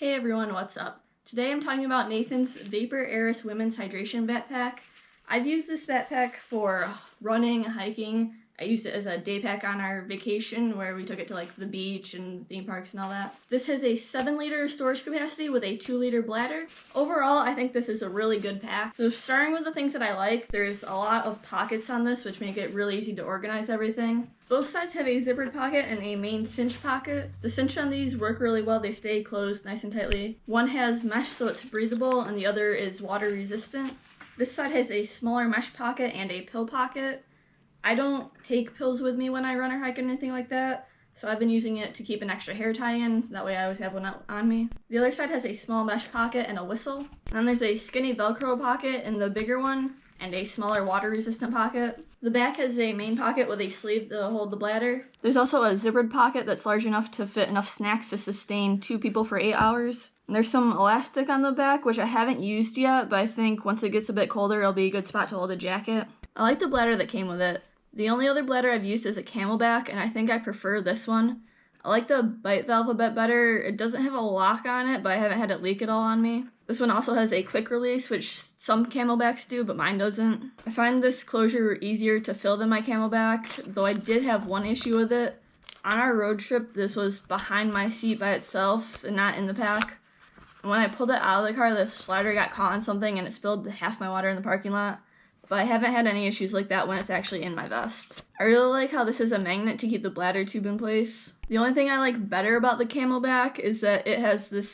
Hey everyone, what's up? Today I'm talking about Nathan's Vaporairess Women's Hydration Backpack. I've used this backpack for running, hiking. I used it as a day pack on our vacation where we took it to like the beach and theme parks and all that. This has a 7-liter storage capacity with a 2-liter bladder. Overall, I think this is a really good pack. So starting with the things that I like, there's a lot of pockets on this which make it really easy to organize everything. Both sides have a zippered pocket and a main cinch pocket. The cinch on these work really well. They stay closed nice and tightly. One has mesh so it's breathable and the other is water resistant. This side has a smaller mesh pocket and a pill pocket. I don't take pills with me when I run or hike or anything like that, so I've been using it to keep an extra hair tie in, so that way I always have one on me. The other side has a small mesh pocket and a whistle. And then there's a skinny Velcro pocket in the bigger one, and a smaller water-resistant pocket. The back has a main pocket with a sleeve to hold the bladder. There's also a zippered pocket that's large enough to fit enough snacks to sustain 2 people for 8 hours. And there's some elastic on the back, which I haven't used yet, but I think once it gets a bit colder, it'll be a good spot to hold a jacket. I like the bladder that came with it. The only other bladder I've used is a Camelback, and I think I prefer this one. I like the bite valve a bit better. It doesn't have a lock on it, but I haven't had it leak at all on me. This one also has a quick release, which some Camelbacks do, but mine doesn't. I find this closure easier to fill than my Camelback, though I did have one issue with it. On our road trip, this was behind my seat by itself and not in the pack. And when I pulled it out of the car, the slider got caught on something and it spilled half my water in the parking lot. But I haven't had any issues like that when it's actually in my vest. I really like how this is a magnet to keep the bladder tube in place. The only thing I like better about the Camelback is that it has this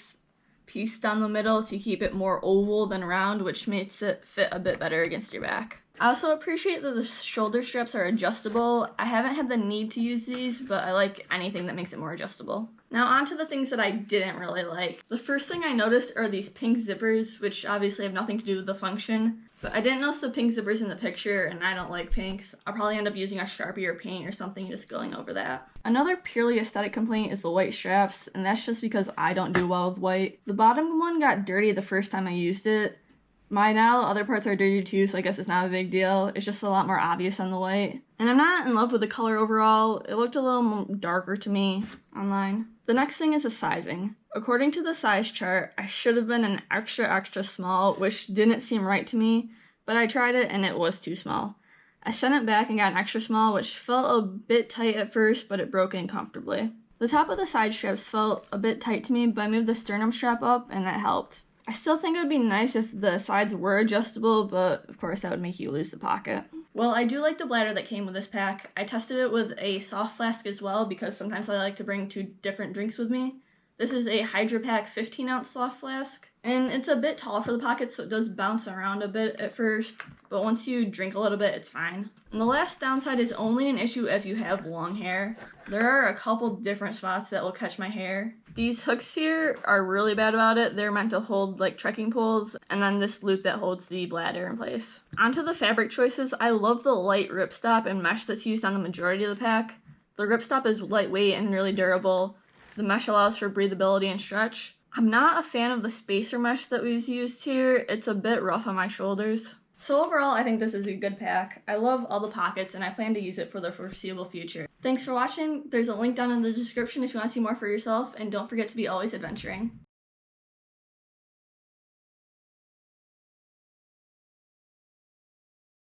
piece down the middle to keep it more oval than round, which makes it fit a bit better against your back. I also appreciate that the shoulder straps are adjustable. I haven't had the need to use these, but I like anything that makes it more adjustable. Now on to the things that I didn't really like. The first thing I noticed are these pink zippers, which obviously have nothing to do with the function. But I didn't notice the pink zippers in the picture, and I don't like pinks. I'll probably end up using a Sharpie or paint or something just going over that. Another purely aesthetic complaint is the white straps, and that's just because I don't do well with white. The bottom one got dirty the first time I used it. By now, the other parts are dirty too, so I guess it's not a big deal. It's just a lot more obvious on the white. And I'm not in love with the color overall. It looked a little darker to me online. The next thing is the sizing. According to the size chart, I should have been an extra small, which didn't seem right to me, but I tried it and it was too small. I sent it back and got an extra small, which felt a bit tight at first, but it broke in comfortably. The top of the side straps felt a bit tight to me, but I moved the sternum strap up and that helped. I still think it would be nice if the sides were adjustable, but of course that would make you lose the pocket. Well, I do like the bladder that came with this pack. I tested it with a soft flask as well because sometimes I like to bring 2 different drinks with me. This is a Hydro Pack 15-ounce soft flask, and it's a bit tall for the pockets, so it does bounce around a bit at first, but once you drink a little bit, it's fine. And the last downside is only an issue if you have long hair. There are a couple different spots that will catch my hair. These hooks here are really bad about it. They're meant to hold like trekking poles, and then this loop that holds the bladder in place. Onto the fabric choices, I love the light ripstop and mesh that's used on the majority of the pack. The ripstop is lightweight and really durable. The mesh allows for breathability and stretch. I'm not a fan of the spacer mesh that was used here. It's a bit rough on my shoulders. So overall, I think this is a good pack. I love all the pockets and I plan to use it for the foreseeable future. Thanks for watching. There's a link down in the description if you want to see more for yourself, and don't forget to be always adventuring.